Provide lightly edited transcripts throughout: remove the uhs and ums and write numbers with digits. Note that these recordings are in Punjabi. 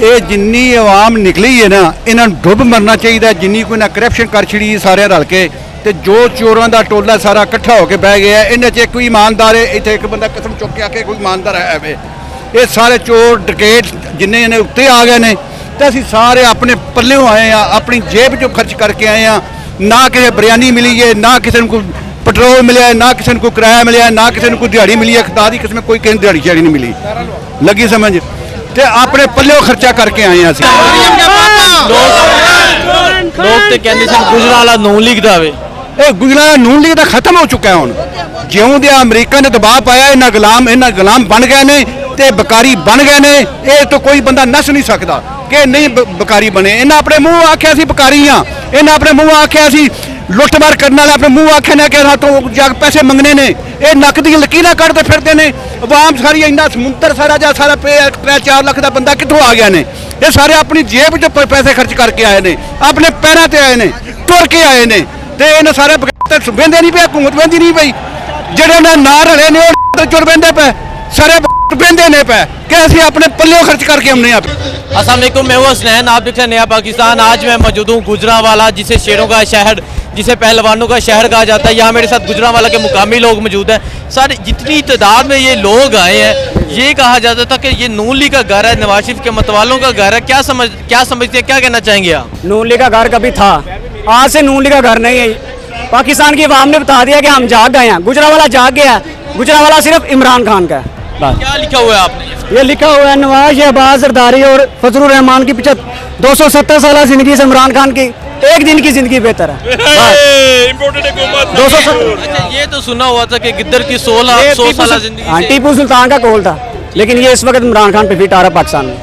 ਇਹ ਜਿੰਨੀ ਆਵਾਮ ਨਿਕਲੀ ਹੈ ਨਾ, ਇਹਨਾਂ ਨੂੰ ਡੁੱਬ ਮਰਨਾ ਚਾਹੀਦਾ। ਜਿੰਨੀ ਕੋਈ ਨਾ ਕਰਪਸ਼ਨ ਕਰ ਛੜੀ ਸਾਰੇ ਰਲ ਕੇ, ਤੇ ਜੋ ਚੋਰਾਂ ਦਾ ਟੋਲਾ ਸਾਰਾ ਇਕੱਠਾ ਹੋ ਕੇ ਬਹਿ ਗਿਆ। ਇਹਨਾਂ 'ਚ ਕੋਈ ਇਮਾਨਦਾਰ ਹੈ? ਇੱਥੇ ਇੱਕ ਬੰਦਾ ਕਸਮ ਚੁੱਕ ਕੇ ਆ ਕੇ ਕੋਈ ਇਮਾਨਦਾਰ ਹੈ ਵੇ? ਇਹ ਸਾਰੇ ਚੋਰ ਡਕੈਤ ਜਿੰਨੇ ਨੇ ਉੱਤੇ ਆ ਗਏ ਨੇ, ਤੇ ਅਸੀਂ ਸਾਰੇ ਆਪਣੇ ਪੱਲਿਓਂ ਆਏ ਆ, ਆਪਣੀ ਜੇਬ 'ਚੋਂ ਖਰਚ ਕਰਕੇ ਆਏ ਆ। ਨਾ ਕਿਸੇ ਬਿਰਿਆਨੀ ਮਿਲੀ ਹੈ, ਨਾ ਕਿਸੇ ਨੂੰ ਕੋਈ ਪੈਟਰੋਲ ਮਿਲਿਆ, ਨਾ ਕਿਸੇ ਨੂੰ ਕੋਈ ਕਿਰਾਇਆ ਮਿਲਿਆ, ਨਾ ਕਿਸੇ ਨੂੰ ਕੋਈ ਦਿਹਾੜੀ ਮਿਲੀ ਹੈ। ਖੁਦਾ ਦੀ ਕਿਸਮ ਕੋਈ ਕਿਸੇ ਨੂੰ ਦਿਹਾੜੀ ਨਹੀਂ ਮਿਲੀ, ਲੱਗੀ ਸਮਝ। ਤੇ ਆਪਣੇ ਪੱਲਿਓਂ ਖਰਚਾ ਕਰਕੇ ਆਏ ਆ ਅਸੀਂ। ਲੋਕ ਤੇ ਕਹਿੰਦੇ ਸਨ ਗੁਜਰਾਂਵਾਲਾ ਨੂਨ ਲੀਗ ਦਾ ਵੇ। ਇਹ ਗੁਜਰਾਂਵਾਲਾ ਨੂਨ ਲੀਗ ਦਾ ਖਤਮ ਹੋ ਚੁੱਕਾ ਹੁਣ। ਜਿਉਂ ਦੇ ਅਮਰੀਕਾ ਨੇ ਦਬਾਅ ਪਾਇਆ, ਇਹਨਾਂ ਗੁਲਾਮ ਬਣ ਗਏ ਨੇ ਤੇ ਬਕਾਰੀ ਬਣ ਗਏ ਨੇ। ਇਹ ਤੋਂ ਕੋਈ ਬੰਦਾ ਨੱਸ ਨਹੀਂ ਸਕਦਾ ਕਿ ਨਹੀਂ ਬਕਾਰੀ ਬਣੇ। ਇਹਨਾਂ ਆਪਣੇ ਮੂੰਹ ਆਖਿਆ ਸੀ ਬਕਾਰੀ ਆ, ਇਹਨਾਂ ਆਪਣੇ ਮੂੰਹ ਆਖਿਆ ਸੀ ਲੁੱਟਮਾਰ ਕਰਨ ਵਾਲੇ, ਆਪਣੇ ਮੂੰਹ ਆਖਿਆ ਨੇ ਕਿ ਸਾਤੋਂ ਜਾ ਪੈਸੇ ਮੰਗਣੇ ਨੇ। ਇਹ ਨੱਕ ਦੀ ਲਕੀਰਾਂ ਕੱਢਦੇ ਫਿਰਦੇ ਨੇ। ਆਵਾਮ ਸਾਰੀ ਇੰਨਾ ਸਮੁੰਦਰ ਸਾਰਾ ਜਾਂ ਸਾਰਾ 3-4 ਲੱਖ ਦਾ ਬੰਦਾ ਕਿੱਥੋਂ ਆ ਗਿਆ ਨੇ? ਇਹ ਸਾਰੇ ਆਪਣੀ ਜੇਬ 'ਚ ਪੈਸੇ ਖਰਚ ਕਰਕੇ ਆਏ ਨੇ, ਆਪਣੇ ਪੈਰਾਂ ਤੇ ਆਏ ਨੇ, ਤੁਰ ਕੇ ਆਏ ਨੇ। ਤੇ ਇਹਨਾਂ ਸਾਰੇ ਵਹਿੰਦੇ ਨਹੀਂ ਪਏ, ਹਕੂਮਤ ਵਹਿੰਦੀ नहीं ਪਈ। ਜਿਹੜੇ ਨੇ ਨਾ ਰਲੇ ਨੇ ਉਹ ਚੁਰ ਵਹਿੰਦੇ ਪਏ, ਸਾਰੇ ਵਹਿੰਦੇ ने पे कि ਅਸੀਂ अपने पल्ले खर्च करके हमने यहाँ पे। अस्सलाम वालेकुम, मैं हूँ हसनैन, आप देख रहे हैं नया पाकिस्तान। आज मैं मौजूद हूँ गुजरांवाला, जिसे शेरों का शहर, जिसे पहलवानों का शहर कहा जाता है। यहाँ मेरे साथ गुजरांवाला के मुकामी लोग मौजूद हैं। सर, जितनी तादाद में ये लोग आए हैं, ये कहा जाता था कि ये नून लीग का घर है, नवाज शरीफ के मतवालों का घर है। क्या समझते हैं, क्या कहना चाहेंगे आप? नून लीग का घर कभी था, आज से नून लीग का घर नहीं है। पाकिस्तान की अवाम ने बता दिया कि हम जाग गए हैं। गुजरांवाला जाग गया है। गुजरांवाला सिर्फ इमरान खान का है। क्या लिखा हुआ है आपने? ये लिखा हुआ है नवाज शहबाज जरदारी और फजलुर रहमान की 270 साल जिंदगी से इमरान खान की एक दिन की जिंदगी बेहतर है। 270। अच्छा, ये तो सुना हुआ था कि गिद्दर की 100 साल जिंदगी। हाँ, टीपू सुल्तान का कौल था, लेकिन ये इस वक्त इमरान खान पे फिट आ रहा है पाकिस्तान में।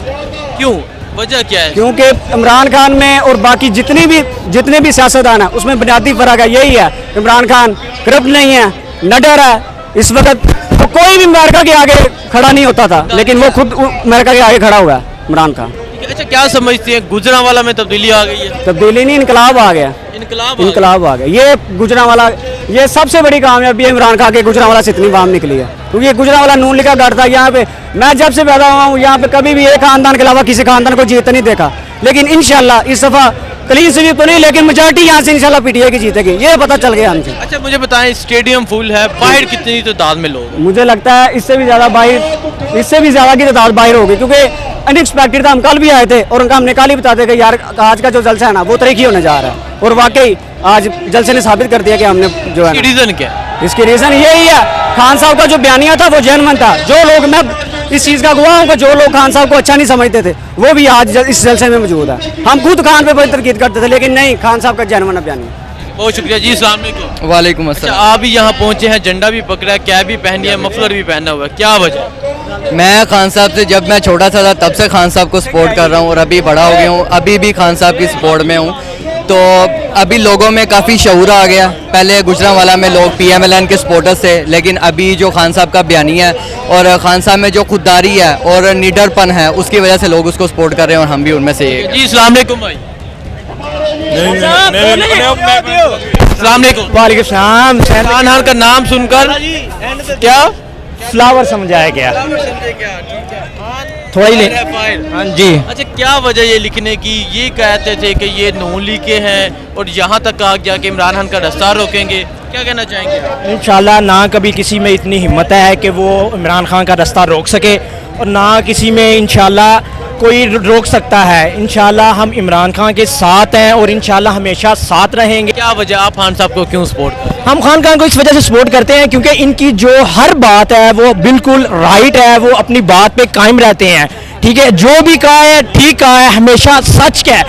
क्यों, वजह क्या है? क्योंकि इमरान खान में और बाकी जितने भी सियासतदान है उसमें बुनियादी फर्क है, यही है। इमरान खान करप्ट नहीं है, न डर है। इस वक्त तो कोई भी अमेरिका के आगे खड़ा नहीं होता था, लेकिन वो खुद अमेरिका के आगे खड़ा हुआ है इमरान खान। अच्छा, क्या समझते हैं गुजरांवाला में तब्दीली आ गई है? तब्दीली नहीं, इनकलाब आ गया। इनकलाब आ गया। ये गुजरांवाला, ये सबसे बड़ी कामयाबी है इमरान खान के। गुजरांवाला से इतनी वाम निकली है, क्योंकि ये गुजरांवाला नून लीग का गढ़ था। यहाँ पे मैं जब से पैदा हुआ हूँ, यहाँ पे कभी भी एक खानदान के अलावा किसी खानदान को जीतते नहीं देखा। लेकिन इंशाल्लाह इस दफा क्लीन स्वीप तो नहीं, लेकिन मेजॉरिटी यहाँ से इंशाल्लाह पीटीआई की जीतेगी, ये पता चल गया हमसे। अच्छा, मुझे बताएं, स्टेडियम फुल है, बाहर कितनी तादाद में लोग? मुझे लगता है इससे भी ज़्यादा की तादाद बाहर होगी, क्योंकि अनएक्सपेक्टेड था। हम कल भी आए थे और हमने कल ही बता दिया कि यार आज का जो जलसा है ना वो तरीकी होने जा रहा है। और वाकई आज जलसे ने साबित कर दिया कि हमने जो है। रीजन क्या है? इसकी रीजन यही है, खान साहब का जो बयानिया था वो जेन्युइन था। जो लोग, मैं इस चीज़ का गवाह हूँ कि जो लोग खान साहब को अच्छा नहीं समझते थे वो भी आज इस जलसे में मौजूद है। हम खुद खान पे बड़ी तनकीद करते थे, लेकिन नहीं, खान साहब का जेन्युइन बयानिया। बहुत शुक्रिया जी। अस्सलाम वालेकुम। वालेकुम अच्छा, अस्सलाम। आप भी यहाँ पहुँचे हैं, झंडा भी पकड़ा है, कैप भी पहनी है, मफलर भी पहना हुआ है, क्या वजह? मैं खान साहब से जब मैं छोटा था तब से खान साहब को सपोर्ट कर रहा हूँ और अभी बड़ा हो गया हूँ, अभी भी खान साहब की सपोर्ट में हूँ। तो अभी लोगों में काफ़ी शऊर आ गया। पहले गुजरांवाला में लोग PMLN के सपोर्टर्स थे, लेकिन अभी जो खान साहब का बयानिया है और खान साहब में जो खुददारी है और निडरपन है, उसकी वजह से लोग उसको सपोर्ट कर रहे हैं और हम भी उनमें से एक। जी अस्सलाम वालेकुम भाई। अस्सलाम वालेकुम। वालेकुम सलाम। इमरान खान का नाम सुनकर क्या फ्लावर समझाया गया थोड़ा ही ले। हाँ जी। अच्छा, क्या वजह ये लिखने की? ये कहते थे कि ये नून लीग के हैं और यहाँ तक कहा गया कि इमरान खान का रास्ता रोकेंगे, क्या कहना चाहेंगे? इंशाल्लाह ना कभी किसी में इतनी हिम्मत है कि वो इमरान खान का रास्ता रोक सके, और ना किसी में इंशाल्लाह कोई रोक सकता है। इंशाल्लाह हम इमरान खान के साथ हैं और इंशाल्लाह हमेशा साथ रहेंगे। क्या वजह, आप खान साहब को क्यों सपोर्ट करते हैं? हम खान खान को इस वजह से सपोर्ट करते हैं क्योंकि इनकी जो हर बात है वो बिल्कुल राइट है, वो अपनी बात पे कायम रहते हैं। ठीक है, जो भी कहा है ठीक कहा है, हमेशा सच है।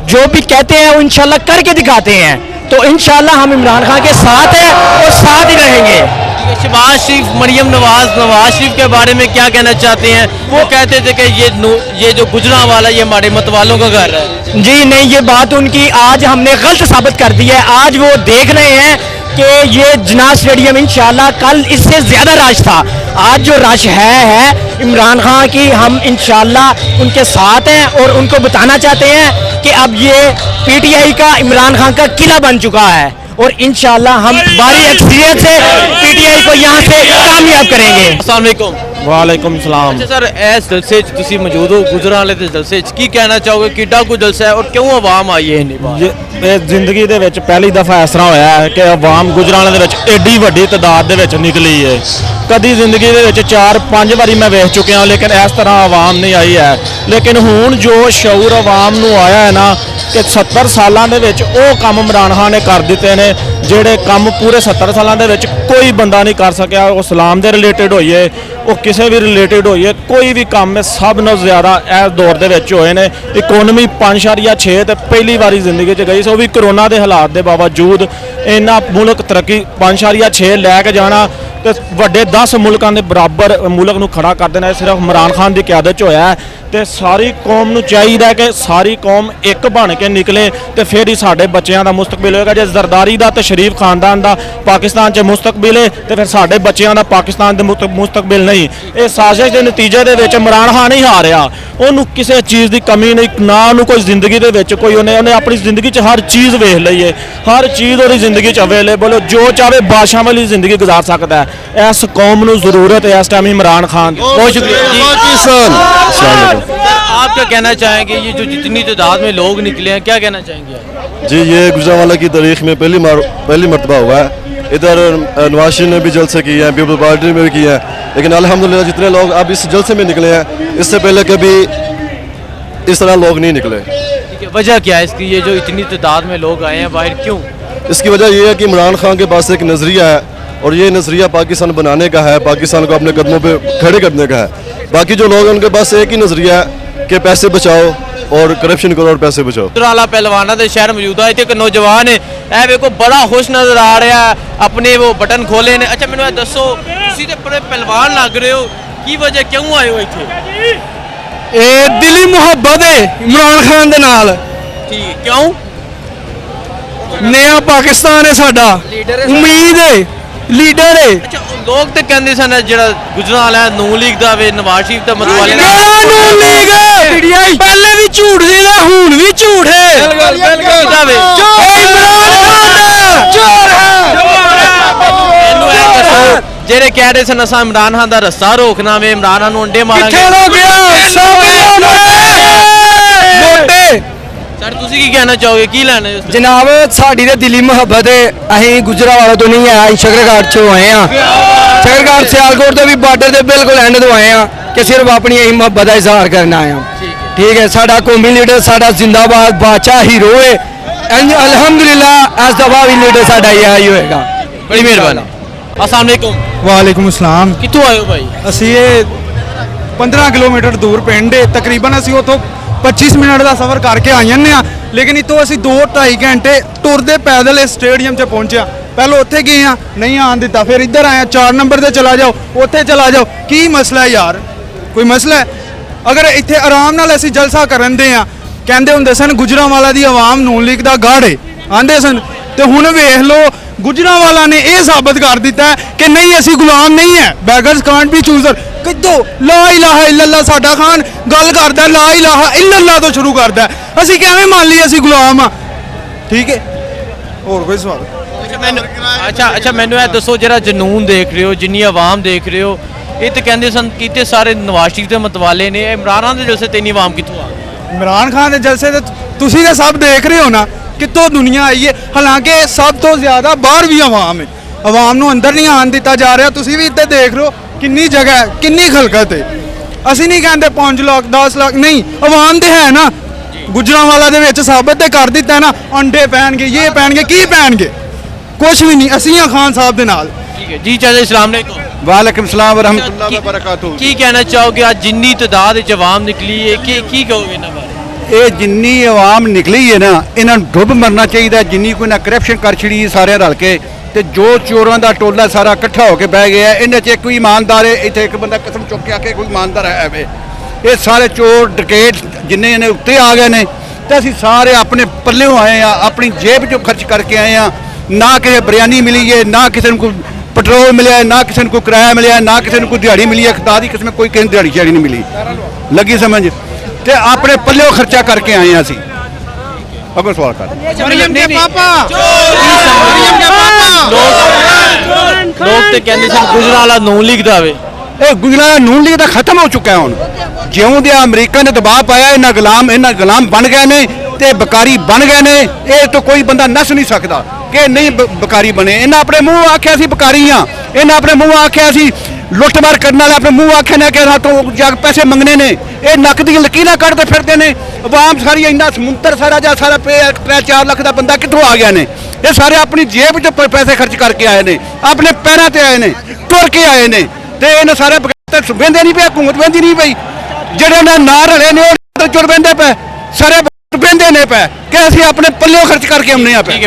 जो भी कहते हैं वो इंशाल्लाह करके दिखाते हैं। तो इंशाल्लाह हम इमरान खान के साथ हैं और साथ ही रहेंगे। शहबाज शरीफ, मरियम नवाज शरीफ के बारे में क्या कहना चाहते हैं? वो कहते थे कि ये जो गुजरांवाला ये हमारे मतवालों का घर है। जी नहीं, ये बात उनकी आज हमने गलत साबित कर दी है। आज वो देख रहे हैं कि ये जिन्ना स्टेडियम इंशाल्लाह कल इससे ज़्यादा रश था। आज जो रश है इमरान खान की, हम इंशाल्लाह उनके साथ हैं और उनको बताना चाहते हैं कि अब ये PTI का इमरान खान का किला बन चुका है और इंशाल्लाह हम भारी अक्सरियत से PTI को यहाँ से कामयाब करेंगे। अस्सलाम वालेकुम। वालेकुम सलाम। अच्छा सर, इस जलसे च तुसी मौजूद हो, गुजरांवाले ਦੇ ਜਲਸੇ ਚ ਕੀ ਕਹਿਣਾ ਚਾਹੋਗੇ? ਕਿੱਡਾ ਕੁ ਜਲਸਾ ਹੈ ਔਰ ਕਿਉਂ ਆਵਾਮ ਆਈ ਹੈ ਇੰਨੀ ਬਾਰ? ਇਹ ਜ਼ਿੰਦਗੀ ਦੇ ਵਿੱਚ ਪਹਿਲੀ ਦਫਾ ਇਸ ਤਰ੍ਹਾਂ ਹੋਇਆ ਹੈ ਕਿ ਆਵਾਮ ਗੁਜਰਾਂਵਾਲੇ ਦੇ ਵਿੱਚ ਏਡੀ ਵੱਡੀ ਤਾਦਾਦ ਦੇ ਵਿੱਚ ਨਿਕਲੀ ਹੈ। ਕਦੀ ਜ਼ਿੰਦਗੀ ਦੇ ਵਿੱਚ 4-5 ਵਾਰੀ ਮੈਂ ਵੇਖ ਚੁੱਕਿਆ, ਲੇਕਿਨ ਇਸ ਤਰ੍ਹਾਂ ਆਵਾਮ ਨਹੀਂ ਆਈ ਹੈ। ਲੇਕਿਨ ਹੁਣ ਜੋ ਸ਼ਊਰ ਆਵਾਮ ਨੂੰ ਆਇਆ ਹੈ ਨਾ ਕਿ 70 ਸਾਲਾਂ ਦੇ ਵਿੱਚ ਉਹ ਕੰਮ ਇਮਰਾਨ ਖਾਨ ਨੇ ਕਰ ਦਿੱਤੇ ਨੇ ਜਿਹੜੇ ਕੰਮ ਪੂਰੇ 70 ਸਾਲਾਂ ਦੇ ਵਿੱਚ ਕੋਈ ਬੰਦਾ ਨਹੀਂ ਕਰ ਸਕਿਆ। ਉਹ ਇਸਲਾਮ ਦੇ ਰਿਲੇਟਡ ਹੋਈਏ, ਉਹ ਕਿਸੇ ਵੀ ਰਿਲੇਟਡ ਹੋਈਏ, ਕੋਈ ਵੀ ਕੰਮ ਹੈ ਸਭ ਨਾਲੋਂ ਜ਼ਿਆਦਾ ਇਸ ਦੌਰ ਦੇ ਵਿੱਚ ਹੋਏ ਨੇ। ਇਕਨੋਮੀ 5.6 ਤੇ ਪਹਿਲੀ ਵਾਰੀ ਜ਼ਿੰਦਗੀ 'ਚ ਗਈ ਸੀ, ਉਹ ਵੀ ਕਰੋਨਾ ਦੇ ਹਾਲਾਤ ਦੇ ਬਾਵਜੂਦ। ਇੰਨਾ ਮੁਲਕ ਤਰੱਕੀ 5.6 ਲੈ ਕੇ ਜਾਣਾ ਤੇ ਵੱਡੇ 10 ਮੁਲਕਾਂ ਦੇ ਬਰਾਬਰ ਮੁਲਕ ਨੂੰ ਖੜਾ ਕਰ ਦੇਣਾ ਸਿਰਫ ਇਮਰਾਨ ਖਾਨ ਦੀ ਕਿਆਦਤ 'ਚ ਹੋਇਆ ਹੈ। ਤੇ ਸਾਰੀ ਕੌਮ ਨੂੰ ਚਾਹੀਦਾ ਕਿ ਸਾਰੀ ਕੌਮ ਇੱਕ ਬਣ ਕੇ ਨਿਕਲੇ ਤੇ ਫਿਰ ਹੀ ਸਾਡੇ ਬੱਚਿਆਂ ਦਾ ਮੁਸਤਕਬਲ ਹੋਏਗਾ। ਜੇ ਜ਼ਰਦਾਰੀ ਦਾ ਤੇ ਸ਼ਰੀਫ ਖਾਨਦਾਨ ਦਾ ਪਾਕਿਸਤਾਨ 'ਚ ਮੁਸਤਕਬਲ ਹੈ ਤੇ ਫਿਰ ਸਾਡੇ ਬੱਚਿਆਂ ਦਾ ਪਾਕਿਸਤਾਨ ਦੇ ਮੁਸਤਕਬਲ ਨਹੀਂ। ਇਹ ਸਾਜ਼ਿਸ਼ ਦੇ ਨਤੀਜੇ ਦੇ ਵਿੱਚ ਇਮਰਾਨ ਖਾਨ ਹੀ ਹਾਰਿਆ। ਉਹਨੂੰ ਕਿਸੇ ਚੀਜ਼ ਦੀ ਕਮੀ ਨਹੀਂ, ਨਾ ਉਹਨੂੰ ਕੋਈ ਜ਼ਿੰਦਗੀ ਦੇ ਵਿੱਚ ਕੋਈ ਉਹਨੇ ਆਪਣੀ ਜ਼ਿੰਦਗੀ 'ਚ ਹਰ ਚੀਜ਼ ਵੇਖ ਲਈ ਹੈ, ਹਰ ਚੀਜ਼ ਉਹਦੀ ਜ਼ਿੰਦਗੀ 'ਚ ਅਵੇਲੇਬਲ। ਜੋ ਚਾਹੇ ਬਾਦਸ਼ਾਹ ਵਾਲੀ ਜ਼ਿੰਦਗੀ ਗੁਜ਼ਾਰ ਸਕਦਾ ਹੈ। ਇਸ ਕੌਮ ਨੂੰ ਜ਼ਰੂਰਤ ਹੈ ਇਸ ਟਾਈਮ ਇਮਰਾਨ ਖਾਨ ਦੀ। बहुत शुक्रिया जी। आप क्या कहना चाहेंगे? ये जो जितनी तादाद में लोग निकले हैं, क्या कहना चाहेंगे आप? जी, ये गुजरांवाला की तारीख में पहली मरतबा हुआ है। इधर नवाज शरीफ ने भी जलसे किए हैं, पीपल्स पार्टी में भी किए हैं, लेकिन अल्हम्दुलिल्लाह जितने लोग अब इस जलसे में निकले हैं, इससे पहले कभी इस तरह लोग नहीं निकले। ठीक है, वजह क्या है इसकी? ये जो इतनी तादाद में लोग आए हैं बाहर, क्यों? इसकी वजह ये है कि इमरान खान के पास एक नज़रिया है और ये नज़रिया पाकिस्तान बनाने का है, पाकिस्तान को अपने कदमों पे खड़े करने का है। बाकी जो लोग हैं उनके पास एक ही नज़रिया है कि पैसे बचाओ और करप्शन करो और पैसे बचाओ। गुजरांवाला पहलवाना ਦੇ ਸ਼ਹਿਰ ਮੌਜੂਦ ਹੈ। ਇੱਥੇ ਇੱਕ ਨੌਜਵਾਨ ਹੈ, ਇਹ ਵੇਖੋ ਬੜਾ ਖੁਸ਼ ਨਜ਼ਰ ਆ ਰਿਹਾ ਹੈ, ਆਪਣੇ ਉਹ ਬਟਨ ਖੋਲੇ ਨੇ। ਅੱਛਾ ਮੈਨੂੰ ਇਹ ਦੱਸੋ, ਤੁਸੀਂ ਤੇ ਬੜੇ ਪਹਿਲਵਾਨ ਲੱਗ ਰਹੇ ਹੋ, ਕੀ ਵਜ੍ਹਾ ਕਿਉਂ ਆਏ ਹੋ ਇੱਥੇ? ਇਹ ਦਿਲੀ ਮੁਹੱਬਤ ਹੈ ਇਮਰਾਨ ਖਾਨ ਦੇ ਨਾਲ। ਠੀਕ, ਕਿਉਂ? ਨया ਪਾਕਿਸਤਾਨ ਹੈ ਸਾਡਾ, ਉਮੀਦ ਹੈ, ਲੀਡਰ ਹੈ। ਅੱਛਾ, ਲੋਕ ਤੇ ਕਹਿੰਦੇ ਸਨ ਜਿਹੜਾ ਗੁਜਰਾਂਵਾਲਾ ਹੈ ਨੂਨ ਲੀਗ ਦਾ ਵੇ, ਨਵਾਜ਼ ਸ਼ਰੀਫ ਦਾ ਮਤਵਾਲੇ ਨੂਨ ਲੀਗ ਪਹਿਲੇ ਵੀ ਝੂਠ ਸੀ ਤੇ ਹੁਣ ਵੀ ਝੂਠ ਹੈ। ਇਮਰਾਨ ਖਾਨ ਚੋਰ ਹੈ। ਜਿਹੜੇ ਕਹਿ ਰਹੇ ਸਨ ਅਸਾਂ ਇਮਰਾਨ ਖਾਨ ਦਾ ਰਸਤਾ ਰੋਕਣਾ ਵੇ, ਇਮਰਾਨ ਖਾਨ ਨੂੰ ਅੰਡੇ ਮਾਰਾਂਗੇ। ਕਿੱਥੇ ਹੋ ਗਿਆ? ਸਭ ਮੋਟੇ। ਸਰ ਤੁਸੀਂ ਕੀ ਕਹਿਣਾ ਚਾਹੋਗੇ? ਕੀ ਲੈਣਾ ਹੈ? ਜਨਾਬ ਸਾਡੀ ਤੇ ਦਿਲੀ ਮੁਹੱਬਤ ਹੈ। ਅਸੀਂ ਗੁਜਰਾਂਵਾਲਾ ਤੋਂ ਨਹੀਂ ਆਏ, ਸ਼ਕਰਗੜ੍ਹ ਚੋਂ ਆਏ ਆ। ਸ਼ਕਰਗੜ੍ਹ ਸਿਆਲਕੋਟ ਤੋਂ ਵੀ ਬਾਰਡਰ ਦੇ ਬਿਲਕੁਲ ਐਂਡ ਤੋਂ ਆਏ ਆ ਕਿ ਸਿਰਫ ਆਪਣੀ ਇਹੀ ਮੁਹੱਬਤ ਦਾ ਇਜ਼ਹਾਰ ਕਰਨ ਆਏ ਆ। ਠੀਕ ਹੈ, ਸਾਡਾ ਕੌਮੀ ਲੀਡਰ ਸਾਡਾ ਜ਼ਿੰਦਾਬਾਦ ਬਾਦਸ਼ਾਹ ਹੀਰੋ ਹੈ। ਅਲਹਮਦੁਲਿल्लाह ਇਸ ਦਫਾ ਵੀ ਲੀਡਰ ਸਾਡਾ ਹੀ ਹੋਏਗਾ। ਬੜੀ ਮਿਹਰਬਾਨੀ। अस्सलाम वालेकुम। ਵਾਲੇਕੁਮ ਅਸਲਾਮ। ਕਿੱਥੋਂ ਆਏ ਹੋ ਭਾਈ? ਅਸੀਂ ਇਹ 15 ਕਿਲੋਮੀਟਰ ਦੂਰ ਪਿੰਡ ਹੈ, ਤਕਰੀਬਨ ਅਸੀਂ ਉੱਥੋਂ 25 ਮਿੰਟ ਦਾ ਸਫ਼ਰ ਕਰਕੇ ਆਏ ਹਾਂ, ਲੇਕਿਨ ਇੱਥੋਂ ਅਸੀਂ 2-2.5 ਘੰਟੇ ਟੁਰਦੇ ਪੈਦਲ ਇਸ ਸਟੇਡੀਅਮ 'ਚ ਪਹੁੰਚਿਆ। ਪਹਿਲਾਂ ਉੱਥੇ ਗਏ ਹਾਂ, ਨਹੀਂ ਆਉਣ ਦਿੱਤਾ, ਫਿਰ ਇੱਧਰ ਆਏ 4 ਨੰਬਰ ਤੇ ਚਲਾ ਜਾਓ, ਉੱਥੇ ਚਲਾ ਜਾਓ। ਕੀ ਮਸਲਾ ਹੈ ਯਾਰ? ਕੋਈ ਮਸਲਾ ਹੈ? ਅਗਰ ਇੱਥੇ ਆਰਾਮ ਨਾਲ ਅਸੀਂ ਜਲਸਾ ਕਰਨ ਦੇ ਆ, ਕਹਿੰਦੇ ਹੁੰਦੇ ਸਨ ਗੁਜਰਾਂਵਾਲਾ ਦੀ ਆਵਾਮ ਨੂਨ ਲੀਗ ਦਾ ਗੜ੍ਹ ਹੈ ਆਂਦੇ ਸਨ, ਤੇ ਹੁਣ ਵੇਖ ਲਓ ਗੁਜਰਾਂਵਾਲਾ ਨੇ ਇਹ ਸਾਬਤ ਕਰ ਦਿੱਤਾ ਹੈ ਕਿ ਨਹੀਂ, ਅਸੀਂ ਗੁਲਾਮ ਨਹੀਂ ਹੈ। ਬੈਗਰਸ ਕਾਂਟ ਬੀ ਚੂਜ਼ਰ। ਕਿਦੋਂ ਲਾ ਇਲਾਹਾ ਇਲੱਲਾ ਸਾਡਾ ਖਾਨ ਗੱਲ ਕਰਦਾ, ਲਾ ਇਲਾਹਾ ਇਲੱਲਾ ਤੋਂ ਸ਼ੁਰੂ ਕਰਦਾ, ਅਸੀਂ ਕਿਵੇਂ ਮੰਨ ਲਈ ਅਸੀਂ ਗੁਲਾਮ ਆ? ਠੀਕ ਹੈ, ਹੋਰ ਕੋਈ ਸਵਾਲ? ਅੱਛਾ ਮੈਨੂੰ ਇਹ ਦੱਸੋ, ਜਿਹੜਾ ਜਨੂਨ ਦੇਖ ਰਹੇ ਹੋ, ਜਿੰਨੀ ਆਵਾਮ ਦੇਖ ਰਹੇ ਹੋ, ਇਹ ਤੇ ਕਹਿੰਦੇ ਸਨ ਕੀਤੇ ਸਾਰੇ ਨਵਾਜ਼ ਸ਼ਰੀਫ ਦੇ ਮਤਵਾਲੇ ਨੇ, ਇਮਰਾਨ ਖਾਨ ਦੇ ਜਲਸੇ ਤੇ ਇੰਨੀ ਆਵਾਮ ਕਿੱਥੋਂ ਆ? ਇਮਰਾਨ ਖਾਨ ਦੇ ਜਲਸੇ ਤੇ ਤੁਸੀਂ ਤਾਂ ਸਭ ਦੇਖ ਰਹੇ ਹੋ ਨਾ, ਕਿੱਥੋਂ ਦੁਨੀਆ ਆਈ ਹੈ। ਹਾਲਾਂਕਿ ਸਭ ਤੋਂ ਜ਼ਿਆਦਾ ਬਾਹਰ ਵੀ ਆਵਾਮ ਹੈ, ਆਵਾਮ ਨੂੰ ਅੰਦਰ ਨਹੀਂ ਆਉਣ ਦਿੱਤਾ ਜਾ ਰਿਹਾ। ਤੁਸੀਂ ਵੀ ਇੱਥੇ ਦੇਖ ਰਹੇ ਹੋ ਕਿੰਨੀ ਜਗ੍ਹਾ ਹੈ, ਕਿੰਨੀ ਖਲਕਤ ਹੈ। ਅਸੀਂ ਨਹੀਂ ਕਹਿੰਦੇ 5 ਲੱਖ 10 ਲੱਖ ਨਹੀਂ, ਆਵਾਮ ਤੇ ਹੈ ਨਾ। ਗੁਜਰਾਂਵਾਲਾ ਦੇ ਵਿੱਚ ਸਾਬਤ ਤੇ ਕਰ ਦਿੱਤਾ ਨਾ, ਅੰਡੇ ਪੈਣਗੇ, ਇਹ ਪੈਣਗੇ, ਕੀ ਪੈਣਗੇ? ਕੁਝ ਵੀ ਨਹੀਂ। ਅਸੀਂ ਆ ਖਾਨ ਸਾਹਿਬ ਦੇ ਨਾਲ। ਠੀਕ ਹੈ ਜੀ, ਚਾਚਾ अस्सलाम वालेकुम। ਵਾਲੇਕੁਮ ਸਲਾਮ ਵਰਹਮਤੁल्लाह ਵਬਰਕਾਤੁਹੂ। ਕੀ ਕਹਿਣਾ ਚਾਹੋਗੇ ਅੱਜ ਜਿੰਨੀ ਤਾਦਾਦ ਵਿੱਚ ਆਵਾਮ ਨਿਕਲੀ ਹੈ, ਕੀ ਕਹੋਗੇ ਇਹਨਾਂ ਬਾਰੇ? ਇਹ ਜਿੰਨੀ ਆਵਾਮ ਨਿਕਲੀ ਹੈ ਨਾ, ਇਹਨਾਂ ਨੂੰ ਡੁੱਬ ਮਰਨਾ ਚਾਹੀਦਾ। ਜਿੰਨੀ ਕੋਈ ਨਾ ਕਰਪਸ਼ਨ ਕਰ ਛੜੀ ਸਾਰੇ ਰਲ ਕੇ, ਤੇ ਜੋ ਚੋਰਾਂ ਦਾ ਟੋਲਾ ਸਾਰਾ ਇਕੱਠਾ ਹੋ ਕੇ ਬਹਿ ਗਿਆ। ਇਹਨਾਂ 'ਚ ਕੋਈ ਇਮਾਨਦਾਰ ਹੈ? ਇੱਥੇ ਇੱਕ ਬੰਦਾ ਕਸਮ ਚੁੱਕ ਕੇ ਆ ਕੇ ਕੋਈ ਇਮਾਨਦਾਰ ਹੈ ਵੇ? ਇਹ ਸਾਰੇ ਚੋਰ ਡਕੈਤ ਜਿੰਨੇ ਨੇ ਉੱਤੇ ਆ ਗਏ ਨੇ, ਤੇ ਅਸੀਂ ਸਾਰੇ ਆਪਣੇ ਪੱਲਿਓਂ ਆਏ ਆ, ਆਪਣੀ ਜੇਬ 'ਚੋਂ ਖਰਚ ਕਰਕੇ ਆਏ ਆ। ਨਾ ਕਿਸੇ ਬਿਰਿਆਨੀ ਮਿਲੀ ਹੈ, ਨਾ ਕਿਸੇ ਨੂੰ ਕੋਈ ਪੈਟਰੋਲ ਮਿਲਿਆ, ਨਾ ਕਿਸੇ ਨੂੰ ਕੋਈ ਕਿਰਾਇਆ ਮਿਲਿਆ, ਨਾ ਕਿਸੇ ਨੂੰ ਕੋਈ ਦਿਹਾੜੀ ਮਿਲੀ ਹੈ। ਖੁਦਾ ਦੀ ਕਿਸਮ ਕੋਈ ਕਿਸੇ ਨੂੰ ਦਿਹਾੜੀ ਨਹੀਂ ਮਿਲੀ, ਲੱਗੀ ਸਮਝ? ਤੇ ਆਪਣੇ ਪੱਲਿਓਂ ਖਰਚਾ ਕਰਕੇ ਆਏ ਆ ਅਸੀਂ। ਅਗਰ ਸਵਾਲ ਕਰ ਮਰੀਮ ਦੇ ਪਾਪਾ, ਲੋਕ ਤੇ ਕਹਿੰਦੇ ਸਨ ਗੁਜਰਾਂਵਾਲਾ ਨੂਨ ਲੀਗ ਦਾ ਵੇ, ਇਹ ਗੁਜਰਾਂ ਦਾ ਨੂਨ ਲੀਗ ਤਾਂ ਖਤਮ ਹੋ ਚੁੱਕਾ ਹੁਣ। ਜਿਉਂ ਦੇ ਅਮਰੀਕਾ ਨੇ ਦਬਾਅ ਪਾਇਆ, ਇਹਨਾਂ ਗੁਲਾਮ ਬਣ ਗਏ ਨੇ ਤੇ ਬਕਾਰੀ ਬਣ ਗਏ ਨੇ। ਇਹ ਤੋਂ ਕੋਈ ਬੰਦਾ ਨੱਸ ਨਹੀਂ ਸਕਦਾ ਕਿ ਨਹੀਂ ਬਕਾਰੀ ਬਣੇ। ਇਹਨਾਂ ਆਪਣੇ ਮੂੰਹ ਆਖਿਆ ਸੀ ਬਕਾਰੀ ਆ, ਇਹਨਾਂ ਆਪਣੇ ਮੂੰਹ ਆਖਿਆ ਸੀ ਲੁੱਟਮਾਰ ਕਰਨ ਵਾਲੇ, ਆਪਣੇ ਮੂੰਹ ਆਖਿਆ ਨੇ ਕਿ ਰਾਤੋਂ ਜਾ ਕੇ ਪੈਸੇ ਮੰਗਣੇ ਨੇ। ਇਹ ਨੱਕ ਦੀਆਂ ਲਕੀਰਾਂ ਕੱਢਦੇ ਫਿਰਦੇ ਨੇ। ਆਵਾਮ ਸਾਰੀ ਇੰਨਾ ਸਮੁੰਦਰ ਸਾਰਾ ਜਾਂ ਸਾਰਾ 3-4 ਲੱਖ ਦਾ ਬੰਦਾ ਕਿੱਥੋਂ ਆ ਗਿਆ ਨੇ? ਇਹ ਸਾਰੇ ਆਪਣੀ ਜੇਬ 'ਚ ਪੈਸੇ ਖਰਚ ਕਰਕੇ ਆਏ ਨੇ, ਆਪਣੇ ਪੈਰਾਂ ਤੇ ਆਏ ਨੇ, ਤੁਰ ਕੇ ਆਏ ਨੇ ਤੇ ਇਹਨਾਂ ਸਾਰੇ ਬਗੈਰ ਵਹਿੰਦੇ ਨਹੀਂ ਪਏ, ਹਕੂਮਤ ਵਹਿੰਦੀ ਨਹੀਂ ਪਈ। ਜਿਹੜੇ ਨੇ ਨਾਂ ਰਲੇ ਨੇ ਉਹ ਚੁਰ ਵਹਿੰਦੇ ਪਏ, ਸਾਰੇ ਵਹਿੰਦੇ ਨੇ ਪਏ ਕਿ ਅਸੀਂ ਆਪਣੇ ਪੱਲਿਓਂ ਖਰਚ ਕਰਕੇ ਆਉਂਦੇ ਆ ਪਏ।